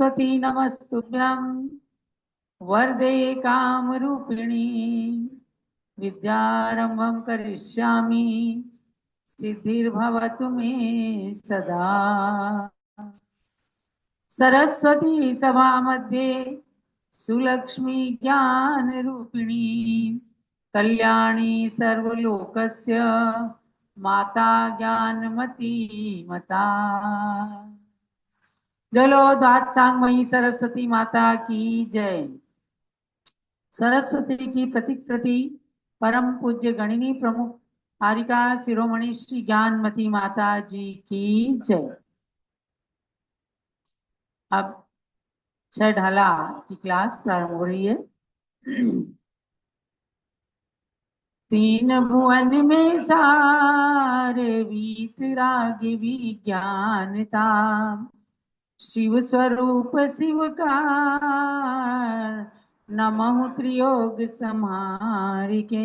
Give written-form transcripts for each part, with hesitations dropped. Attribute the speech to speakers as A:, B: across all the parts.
A: सरस्वती नमस्तुभ्यं वरदे कामरूपिणी विद्यारंभं करिष्यामि सिद्धिर्भवतु मे सदा। सरस्वती सभा मध्ये सुलक्ष्मी ज्ञान रूपिणी कल्याणी सर्वलोकस्य माता ज्ञानमती मता। जलो दात सांगमयी सरस्वती माता की जय। सरस्वती की प्रतिकृति परम पूज्य गणिनी प्रमुख हारिका शिरोमणि श्री ज्ञानमती माता जी की जय। अब छह ढाला की क्लास प्रारंभ हो रही है। तीन भुवन में सारे वीतराग विज्ञानता शिव स्वरूप शिव का नमः त्रियोग समारिके।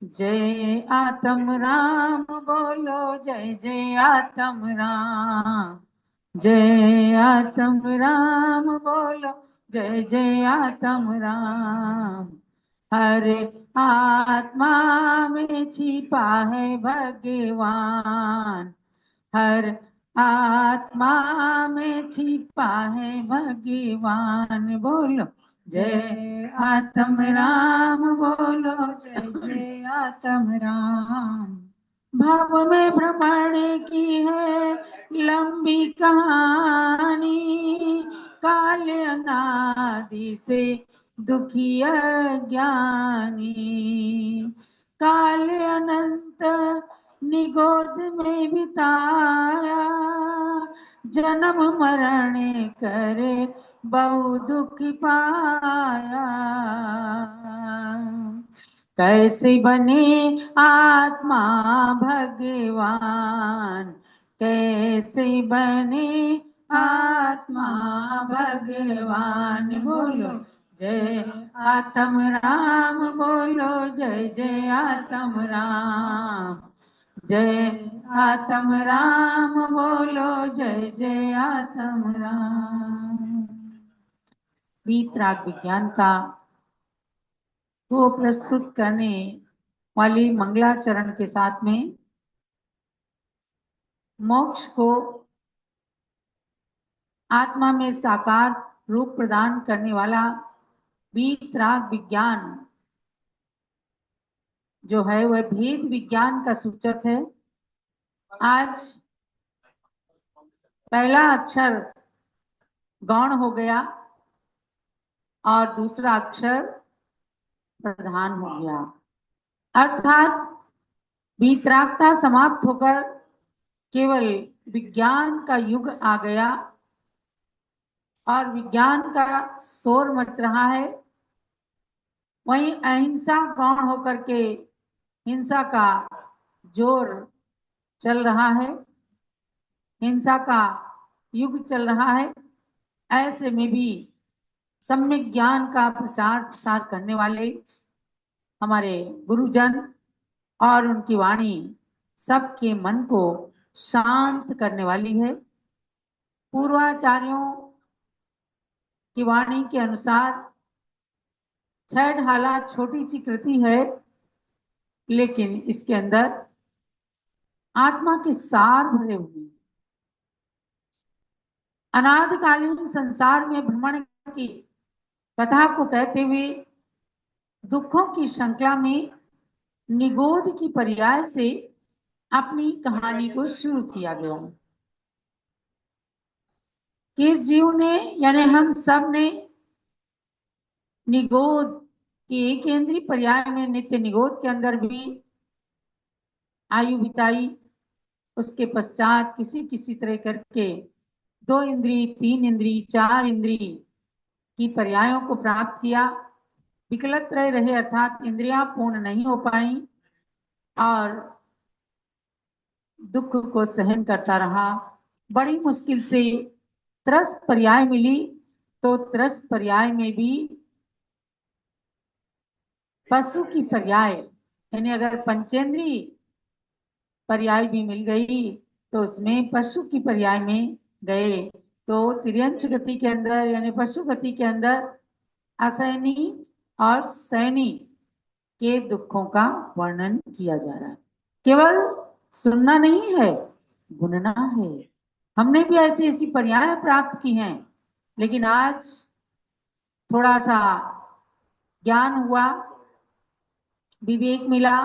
A: जय आत्म राम बोलो जय जय आत्म राम। जय आत्म राम बोलो जय जय आत्म राम। हर आत्मा में छिपा है भगवान। हर आत्मा में छिपा है भगवान। बोलो जय आत्म राम बोलो जय जय आत्म राम। भाव में भ्रमण की है लंबी कहानी काल अनादि से दुखी अज्ञानी काल अनंत निगोद में बिताया जन्म मरण करे बहु दुख पाया। कैसे बने आत्मा भगवान कैसे बने आत्मा भगवान। बोलो जय आत्म राम बोलो जय जय आत्म राम। जय आत्म राम बोलो जय जय आत्म राम। वीतराग विज्ञानता को प्रस्तुत करने वाली मंगलाचरण के साथ में मोक्ष को आत्मा में साकार रूप प्रदान करने वाला वीतराग विज्ञान जो है वह भेद विज्ञान का सूचक है। आज पहला अक्षर गौण हो गया और दूसरा अक्षर प्रधान हो गया, अर्थात वीतरागता समाप्त होकर केवल विज्ञान का युग आ गया और विज्ञान का शोर मच रहा है। वहीं अहिंसा गौण होकर के हिंसा का जोर चल रहा है, हिंसा का युग चल रहा है। ऐसे में भी सम्यक ज्ञान का प्रचार प्रसार करने वाले हमारे गुरुजन और उनकी वाणी सबके मन को शांत करने वाली है। पूर्वाचार्यों की वाणी के अनुसार छह ढाला छोटी सी कृति है, लेकिन इसके अंदर आत्मा के सार भरे हुए। अनादिकालीन संसार में भ्रमण की कथा को कहते हुए दुखों की श्रृंखला में निगोद की पर्याय से अपनी कहानी को शुरू किया गया। किस जीव ने यानी हम सब ने निगोद की एक इंद्रिय पर्याय में नित्य निगोद के अंदर भी आयु बिताई। उसके पश्चात किसी किसी तरह करके 2 इंद्रिय 3 इंद्रिय 4 इंद्रिय की पर्यायों को प्राप्त किया। विकलत रहे अर्थात इंद्रियां पूर्ण नहीं हो पाई और दुख को सहन करता रहा। बड़ी मुश्किल से त्रस्त पर्याय मिली तो त्रस्त पर्याय में भी पशु की पर्याय यानी अगर पंचेंद्रीय पर्याय भी मिल गई तो उसमें पशु की पर्याय में गए तो तिर्यंच गति के अंदर यानी पशु गति के अंदर असैनी और सैनी के दुखों का वर्णन किया जा रहा है। केवल सुनना नहीं है, बुनना है। हमने भी ऐसी ऐसी पर्याय प्राप्त की हैं, लेकिन आज थोड़ा सा ज्ञान हुआ, विवेक मिला,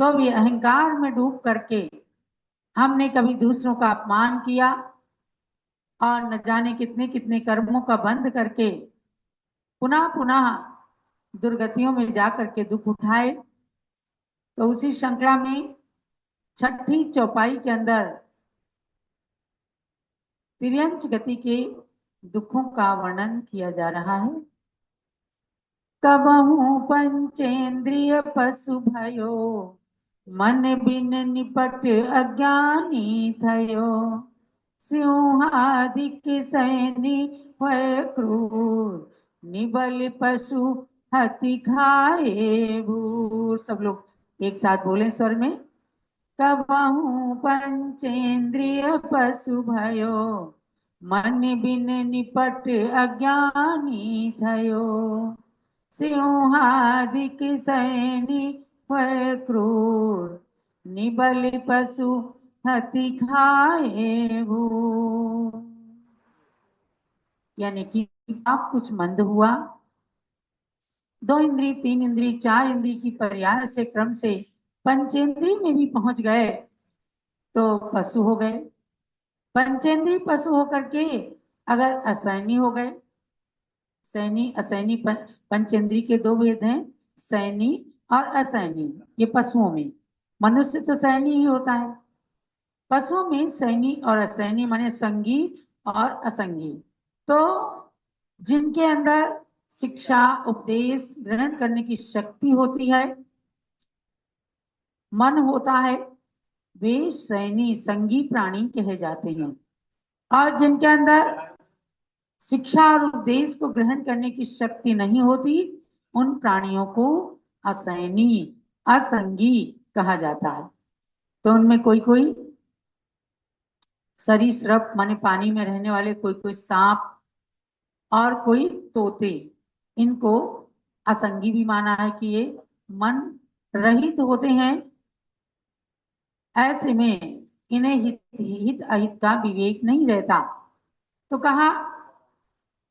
A: तो भी अहंकार में डूब करके हमने कभी दूसरों का अपमान किया और न जाने कितने कितने कर्मों का बंध करके पुनः पुनः दुर्गतियों में जाकर के दुख उठाए। तो उसी श्रृंखला में छठी चौपाई के अंदर तिर्यंच गति के दुखों का वर्णन किया जा रहा है। कबहू पंचेंद्रिय पशु भयो, मन बिन निपट अज्ञानी थयो, सिंहादिक सैनी भय क्रूर, निबल पशु हति खाए भूर। सब लोग एक साथ बोले स्वर में। कबहू पंचेंद्रिय पशु भयो, मन बिन निपट अज्ञानी थयो, सिंहादिक सैनी भय क्रूर, निबल पशु हति खाए भूर। यानी कि आप कुछ मंद हुआ, 2 इंद्री 3 इंद्री 4 इंद्री की पर्याय से क्रम से पंचेंद्री में भी पहुंच गए तो पशु हो गए। पंचेंद्री पशु होकर के अगर असैनी हो गए, सैनी असैनी पंचेंद्री के 2 भेद हैं, सैनी और असैनी। ये पशुओं में, मनुष्य तो सैनी ही होता है, पशुओं में सैनी और असैनी माने संगी और असंगी। तो जिनके अंदर शिक्षा उपदेश ग्रहण करने की शक्ति होती है, मन होता है, वे सैनी संगी प्राणी कहे जाते हैं। और जिनके अंदर शिक्षा और उपदेश को ग्रहण करने की शक्ति नहीं होती, उन प्राणियों को असैनी असंगी कहा जाता है। तो उनमें कोई कोई सरीसृप माने पानी में रहने वाले, कोई कोई सांप और कोई तोते, इनको असंगी भी माना है कि ये मन रहित होते हैं। ऐसे में इन्हें हित अहित का विवेक नहीं रहता। तो कहा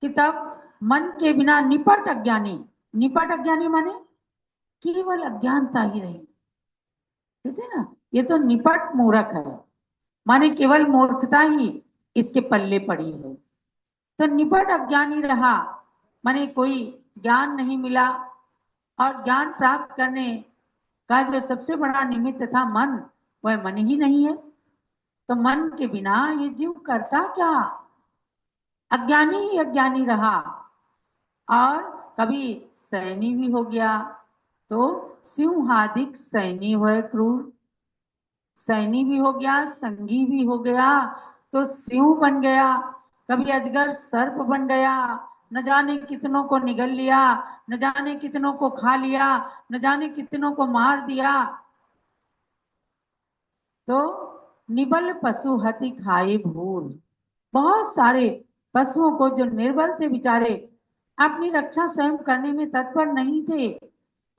A: कि तब मन के बिना निपट अज्ञानी, निपट अज्ञानी माने केवल अज्ञानता ही रही, कहते ना, ये तो निपट मूर्ख है, माने केवल मूर्खता ही इसके पल्ले पड़ी है। तो निपट अज्ञानी रहा माने कोई ज्ञान नहीं मिला, और ज्ञान प्राप्त करने का जो सबसे बड़ा निमित्त था मन, वह मन ही नहीं है। तो मन के बिना ये जीव करता क्या, अज्ञानी ही अज्ञानी रहा। और कभी सैनी भी हो गया तो सिंहादिक सैनी हुए क्रूर, सैनी भी हो गया, संगी भी हो गया तो सिंह बन गया। कभी अजगर सर्प बन गया, न जाने कितनों को निगल लिया, न जाने कितनों को खा लिया, न जाने कितनों को मार दिया। तो निबल पशु हति खाए भूर, बहुत सारे पशुओं को जो निर्बल थे बेचारे, अपनी रक्षा स्वयं करने में तत्पर नहीं थे,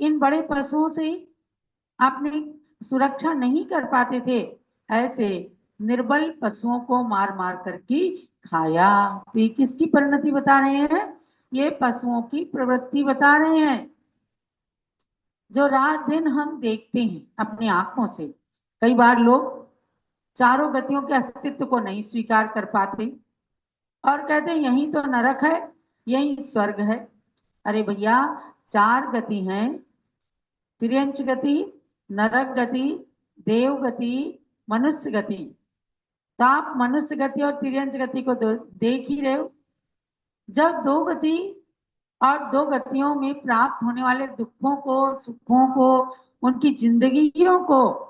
A: इन बड़े पशुओं से अपनी सुरक्षा नहीं कर पाते थे, ऐसे निर्बल पशुओं को मार मार करके खाया। तो ये किसकी परिणति बता रहे हैं, ये पशुओं की प्रवृत्ति बता रहे हैं, जो रात दिन हम देखते हैं अपनी आंखों से। कई बार लोग चारों गतियों के अस्तित्व को नहीं स्वीकार कर पाते और कहते यही तो नरक है, यही स्वर्ग है। अरे भैया, 4 गति हैं, तिर्यंच गति, नरक गति, देव गति, मनुष्य गति। तो आप मनुष्य गति और तिर्यंच गति को देख ही रहे हो। जब 2 गति और 2 गतियों में प्राप्त होने वाले दुखों को, सुखों को, उनकी जिंदगियों को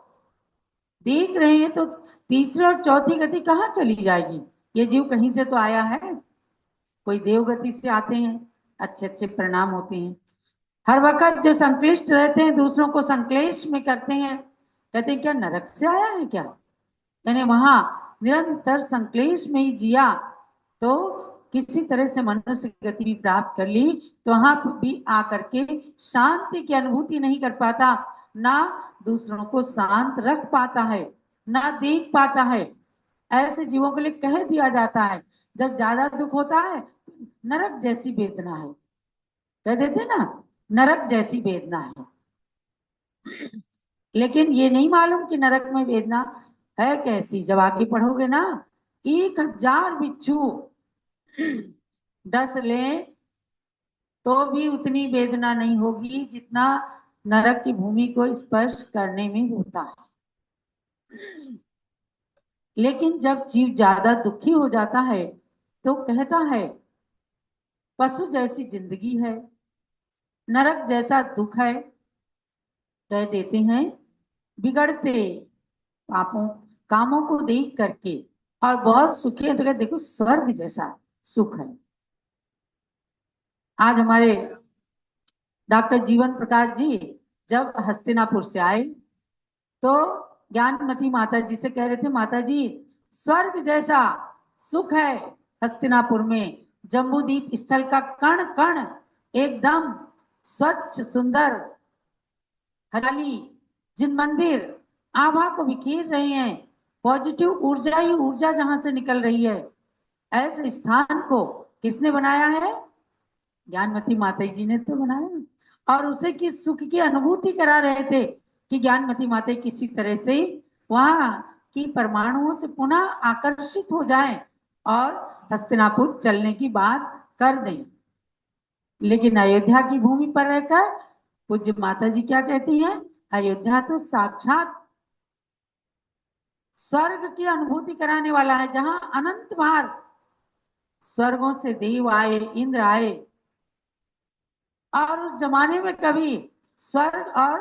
A: देख रहे हैं, तो तीसरी और चौथी गति कहाँ चली जाएगी। ये जीव कहीं से तो आया है, कोई देव गति से आते हैं, अच्छे अच्छे परिणाम होते हैं। हर वक्त जो संक्लिष्ट रहते हैं, दूसरों को संक्लेश में करते हैं, कहते हैं क्या नरक से आया है क्या, यानी वहां निरंतर संक्लेश में ही जिया तो किसी तरह से मनुष्य गति भी प्राप्त कर ली तो वहां भी आकर के शांति की अनुभूति नहीं कर पाता, ना दूसरों को शांत रख पाता है, ना देख पाता है। ऐसे जीवों के लिए कह दिया जाता है जब ज्यादा दुख होता है नरक जैसी वेदना है, कह देते ना नरक जैसी वेदना है। लेकिन ये नहीं मालूम कि नरक में वेदना है कैसी। जब आगे पढ़ोगे ना 1000 बिच्छू डस ले तो भी उतनी वेदना नहीं होगी जितना नरक की भूमि को स्पर्श करने में होता है। लेकिन जब जीव ज्यादा दुखी हो जाता है तो कहता है पशु जैसी जिंदगी है, नरक जैसा दुख है, कह देते हैं बिगड़ते पापों कामों को देख करके। और बहुत सुखी है तो कहते देखो स्वर्ग जैसा सुख है। आज हमारे डॉक्टर जीवन प्रकाश जी जब हस्तिनापुर से आए तो ज्ञानमती माता जी से कह रहे थे माता जी स्वर्ग जैसा सुख है हस्तिनापुर में, जम्बूदीप स्थल का कण कण एकदम स्वच्छ सुंदर हरियाली, जिन मंदिर आभा को बिखेर रहे हैं, पॉजिटिव ऊर्जा ही ऊर्जा जहां से निकल रही है, ऐसे स्थान को किसने बनाया है? ज्ञानमती माता जी ने तो बनाया। और उसे की सुख की अनुभूति करा रहे थे कि ज्ञानमती माता किसी तरह से वहां की परमाणुओं से पुनः आकर्षित हो जाएं और हस्तिनापुर चलने की बात कर दें। लेकिन अयोध्या की भूमि पर रहकर पूज्य माता जी क्या कहती हैं? अयोध्या तो साक्षात स्वर्ग की अनुभूति कराने वाला है, जहां अनंत बार स्वर्गों से देव आए, इंद्र आए। और उस जमाने में कभी स्वर्ग और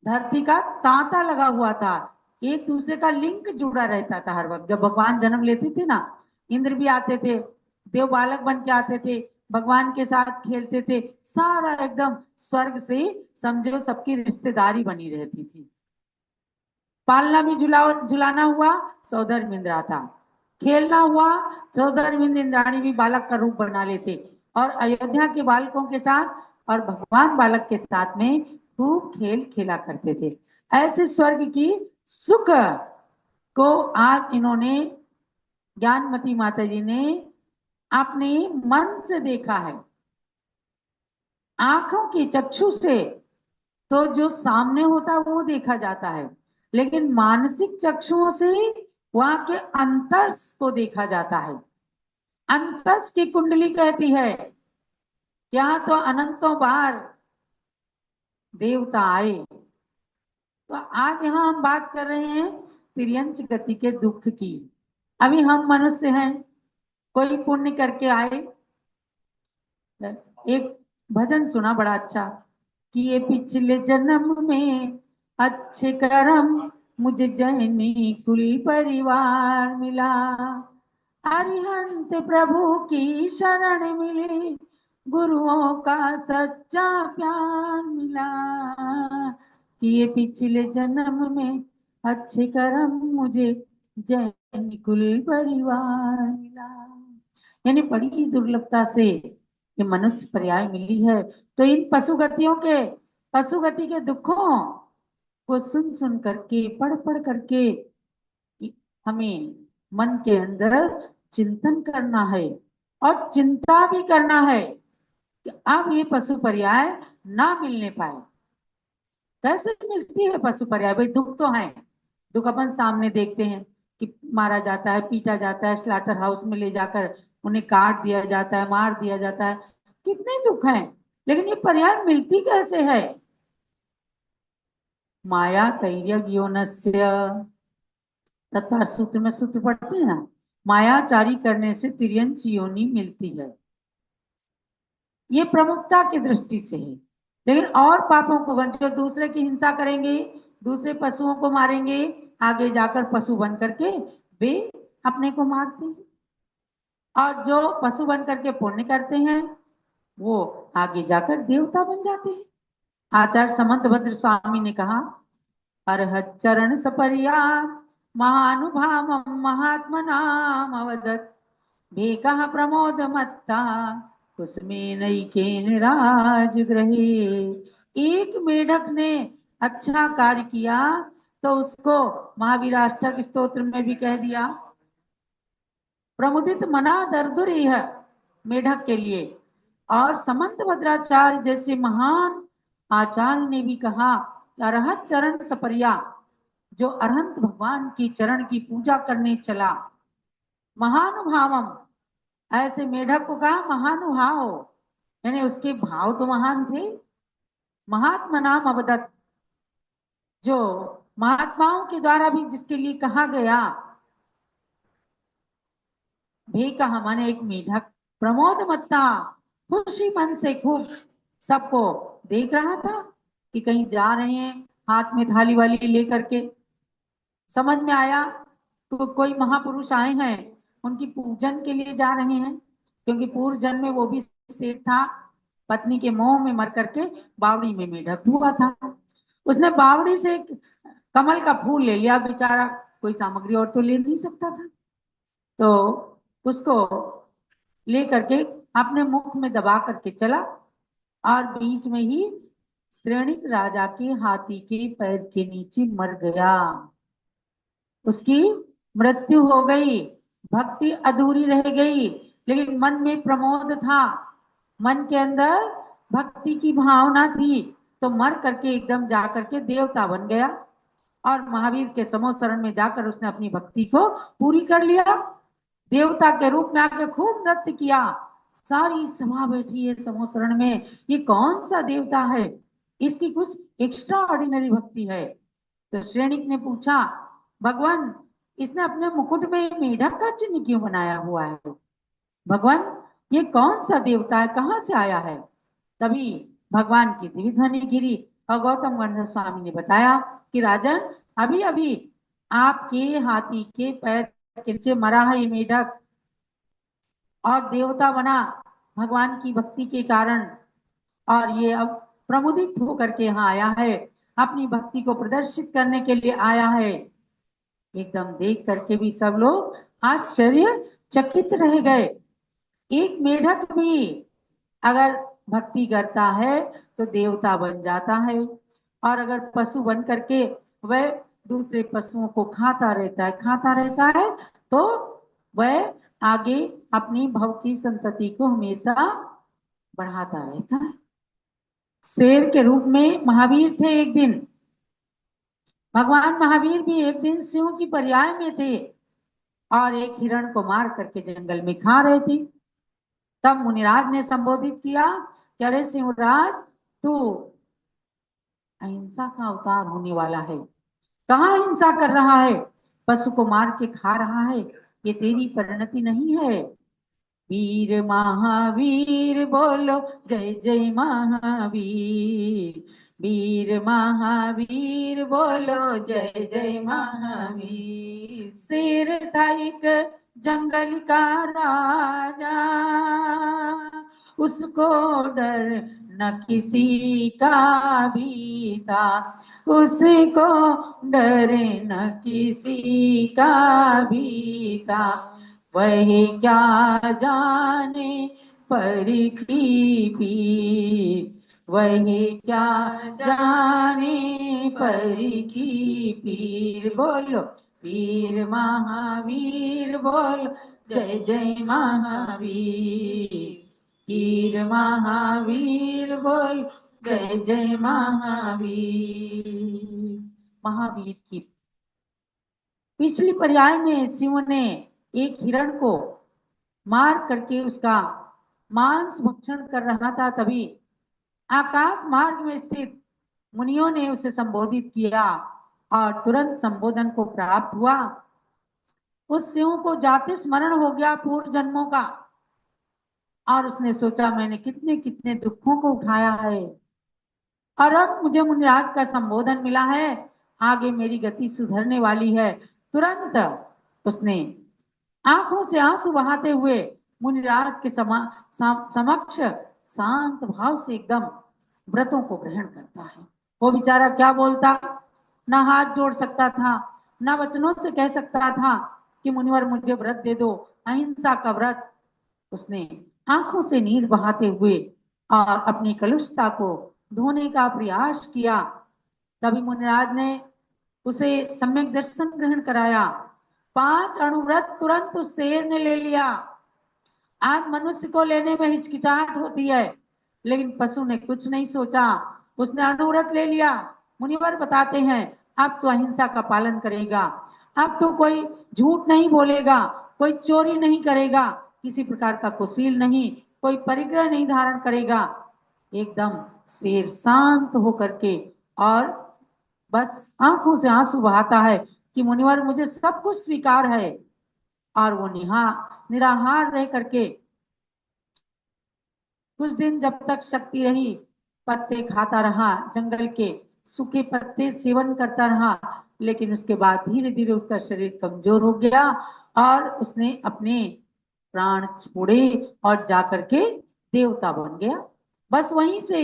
A: धरती का तांता लगा हुआ था, एक दूसरे का लिंक जुड़ा रहता था हर वक्त। जब भगवान जन्म लेते थे ना, इंद्र भी आते थे, देव बालक बन के आते थे, भगवान के साथ खेलते थे, सारा एकदम स्वर्ग से समझो सबकी रिश्तेदारी बनी रहती थी। पालना भी झुलाना हुआ सौधर्म इंद्र आता, खेलना हुआ सौधर्म इंद्राणी भी बालक का रूप बना लेते और अयोध्या के बालकों के साथ और भगवान बालक के साथ में खूब खेल खेला करते थे। ऐसे स्वर्ग की सुख को आज इन्होंने ज्ञानमती माता जी ने अपने मन से देखा है, आंखों की चक्षु से तो जो सामने होता है वो देखा जाता है, लेकिन मानसिक चक्षुओं से वहां के अंतर्स को देखा जाता है। अंतस की कुंडली कहती है यहाँ तो अनंतों बार देवता आए। तो आज यहाँ हम बात कर रहे हैं तिर्यंच गति के दुख की। अभी हम मनुष्य हैं, कोई पुण्य करके आए, एक भजन सुना बड़ा अच्छा कि ये पिछले जन्म में अच्छे कर्म मुझे जैनी कुल परिवार मिला, अरिहंत प्रभु की शरण मिली, गुरुओं का सच्चा प्यार मिला, कि ये पिछले जन्म में अच्छे कर्म मुझे जैन कुल परिवार मिला। यानी बड़ी दुर्लभता से ये मनुष्य पर्याय मिली है। तो इन पशुगति के दुखों को सुन सुन करके, पढ़ पढ़ करके हमें मन के अंदर चिंतन करना है और चिंता भी करना है कि अब ये पशु पर्याय ना मिलने पाए। कैसे मिलती है पशु पर्याय? भाई दुख तो है, दुख अपन सामने देखते हैं कि मारा जाता है, पीटा जाता है, स्लाटर हाउस में ले जाकर उन्हें काट दिया जाता है, मार दिया जाता है, कितने दुख हैं। लेकिन ये पर्याय मिलती कैसे है? माया तैर्यज्ञोनस्य तथा सूत्र में सूत्र पढ़ते हैं ना, मायाचारी करने से तिर्यंच योनि मिलती है। ये प्रमुखता की दृष्टि से है। लेकिन और पापों को जो दूसरे की हिंसा करेंगे, दूसरे पशुओं को मारेंगे, आगे जाकर पशु बन करके वे अपने को मारते हैं। और जो पशु बन करके पुण्य करते हैं वो आगे जाकर देवता बन जाते हैं। आचार्य समंत भद्र स्वामी ने कहा, अरहत चरण सपरिया महानुभावं महात्मनाम अवदत् भेकः प्रमोदमत्ता कुसुमेनैकेन राजगृहे। एक मेढक ने अच्छा कार्य किया तो उसको महावीराष्टक स्तोत्र में भी कह दिया, प्रमुदित मना दर्दुरिह मेढक के लिए। और समंत भद्राचार्य जैसे महान आचार्य ने भी कहा, अरहत चरण सपरिया, जो अरहंत भगवान की चरण की पूजा करने चला, महानुभावम, ऐसे मेढक को कहा महानुभाव, यानी उसके भाव तो महान थे। महात्मा नाम अवदत, जो महात्माओं के द्वारा भी जिसके लिए कहा गया, भी कहा माने एक मेढक, प्रमोद मत्ता, खुशी मन से खूब सबको देख रहा था कि कहीं जा रहे हैं हाथ में थाली वाली लेकर के। समझ में आया तो कोई महापुरुष आए हैं, उनकी पूजन के लिए जा रहे हैं, क्योंकि पूर्व जन्म में वो भी सेठ था, पत्नी के मोह में मर करके बावड़ी में मेढक हुआ था। उसने बावड़ी से कमल का फूल ले लिया, बेचारा कोई सामग्री और तो ले नहीं सकता था, तो उसको ले करके अपने मुख में दबा करके चला और बीच में ही श्रेणिक राजा के हाथी के पैर के नीचे मर गया। उसकी मृत्यु हो गई, भक्ति अधूरी रह गई, लेकिन मन में प्रमोद था, मन के अंदर भक्ति की भावना थी, तो मर करके एकदम जा करके देवता बन गया और महावीर के समोसरण में जाकर उसने अपनी भक्ति को पूरी कर लिया। देवता के रूप में आके खूब नृत्य किया, सारी सभा बैठी है समोसरण में, ये कौन सा देवता है, इसकी कुछ एक्स्ट्रा ऑर्डिनरी भक्ति है। तो श्रेणिक ने पूछा, भगवान इसने अपने मुकुट में मेढक का चिन्ह क्यों बनाया हुआ है, भगवान ये कौन सा देवता है, कहाँ से आया है। तभी भगवान की दिव्य ध्वनि गिरी और गौतम गंधर्व स्वामी ने बताया कि राजन, अभी अभी आपके हाथी के पैर के नीचे मरा है ये मेढक और देवता बना भगवान की भक्ति के कारण, और ये अब प्रमुदित होकर के यहाँ आया है, अपनी भक्ति को प्रदर्शित करने के लिए आया है। एकदम देख करके भी सब लोग आश्चर्यचकित रह गए। एक मेढक भी अगर भक्ति करता है तो देवता बन जाता है, और अगर पशु बन करके वह दूसरे पशुओं को खाता रहता है तो वह आगे अपनी भव की संतति को हमेशा बढ़ाता रहता है। शेर के रूप में महावीर थे एक दिन, भगवान महावीर भी एक दिन सिंह की पर्याय में थे और एक हिरण को मार करके जंगल में खा रहे थे। तब मुनिराज ने संबोधित किया कि अरे सिंहराज, तू अहिंसा का अवतार होने वाला है, कहाँ हिंसा कर रहा है, पशु को मार के खा रहा है, ये तेरी परिणति नहीं है। वीर महावीर बोलो जय जय महावीर, वीर महावीर बोलो जय जय महावीर। शेर था एक जंगल का राजा, उसको डर न किसी का भी था, उसको डर न किसी का भी था। वह क्या जाने पर की पीर, वह क्या जाने पर की पीर। बोलो वीर महावीर बोलो जय जय महावीर, वीर महावीर बोल जय जय महावीर। महावीर की पिछली पर्याय में शिव ने एक हिरण को मार करके उसका मांस भक्षण कर रहा था, तभी आकाश मार्ग में स्थित मुनियों ने उसे संबोधित किया और तुरंत संबोधन को प्राप्त हुआ। उस सिंह को जाति स्मरण हो गया पूर्व जन्मों का, और उसने सोचा मैंने कितने कितने दुखों को उठाया है और अब मुझे मुनिराज का संबोधन मिला है, आगे मेरी गति सुधरने वाली है। तुरंत उसने आंखों से आंसू बहाते हुए मुनिराज के समक्ष शांत भाव से एकदम व्रतों को ग्रहण करता है। वो बेचारा क्या बोलता, ना हाथ जोड़ सकता था, न वचनों से कह सकता था कि मुनिवर मुझे व्रत दे दो, अहिंसा का व्रत। उसने आंखों से नीर बहाते हुए और अपनी कलुषता को धोने का प्रयास किया। तभी मुनिराज ने उसे सम्यक दर्शन ग्रहण कराया। 5 अणुव्रत तुरंत उस शेर ने ले लिया। आज मनुष्य को लेने में हिचकिचाहट होती है, लेकिन पशु ने कुछ नहीं सोचा, उसने अणुव्रत ले लिया। मुनिवर बताते हैं अब तो अहिंसा का पालन करेगा, अब तो कोई झूठ नहीं बोलेगा, कोई चोरी नहीं करेगा, किसी प्रकार का कुशील नहीं, कोई परिग्रह नहीं धारण करेगा। एकदम शेर शांत होकर के और बस आंखों से आंसू बहाता है कि मुनिवर मुझे सब कुछ स्वीकार है। और वो निराहार रह करके कुछ दिन जब तक शक्ति रही पत्ते खाता रहा, जंगल के सूखे पत्ते सेवन करता रहा। लेकिन उसके बाद धीरे धीरे उसका शरीर कमजोर हो गया और उसने अपने प्राण छोड़े और जाकर के देवता बन गया। बस वहीं से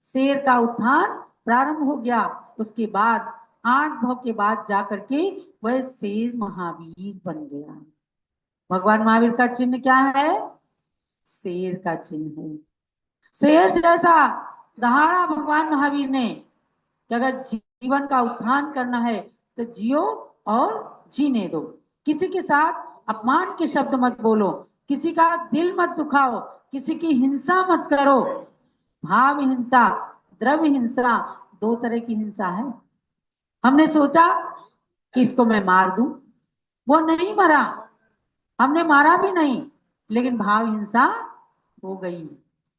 A: शेर का उत्थान प्रारंभ हो गया। उसके बाद 8 भव के बाद जाकर के वह शेर महावीर बन गया। भगवान महावीर का चिन्ह क्या है? शेर का चिन्ह है। शेर जैसा दहाड़ा भगवान महावीर ने कि अगर जीवन का उत्थान करना है तो जियो और जीने दो। किसी के साथ अपमान के शब्द मत बोलो, किसी का दिल मत दुखाओ, किसी की हिंसा मत करो। भाव हिंसा, द्रव्य हिंसा, 2 तरह की हिंसा है। हमने सोचा कि इसको मैं मार दूं, वो नहीं मरा, हमने मारा भी नहीं, लेकिन भाव हिंसा हो गई।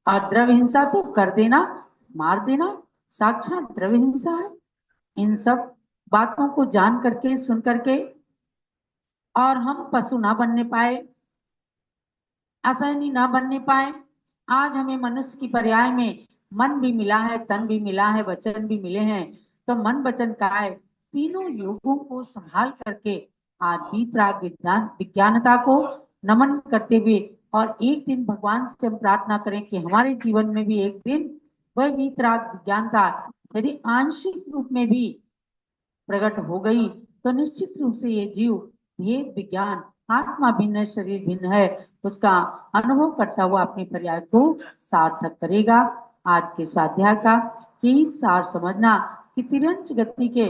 A: और द्रव्य हिंसा तो कर देना, मार देना, साक्षात द्रव्य हिंसा है। इन सब बातों को जान करके, सुन करके और हम पशु ना बनने पाए, असहनीय ना बनने पाए। आज हमें मनुष्य की पर्याय में मन भी मिला है, तन भी मिला है, वचन भी मिले हैं। तो मन वचन काय तीनों योगों को संभाल करके आज वीतराग विज्ञानता को नमन करते हुए और एक दिन भगवान से हम प्रार्थना करें कि हमारे जीवन में भी एक दिन वह वीतराग विज्ञानता यदि आंशिक रूप में भी प्रकट हो गई तो निश्चित रूप से ये जीव भेद विज्ञान, आत्मा भिन्न शरीर भिन्न है, उसका अनुभव करता हुआ अपने पर्याय को सार्थक करेगा। आज के स्वाध्याय का यही सार समझना कि तिरंच गति के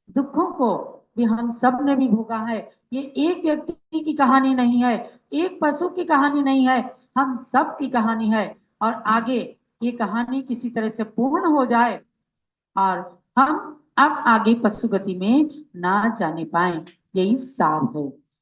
A: दुखों को भी हम सब ने भी भोगा है। ये एक व्यक्ति की कहानी नहीं है, एक पशु की कहानी नहीं है, हम सब की कहानी है। और आगे ये कहानी किसी तरह से पूर्ण हो जाए और हम अब आगे पशु गति में ना जाने पाए, यही सार है।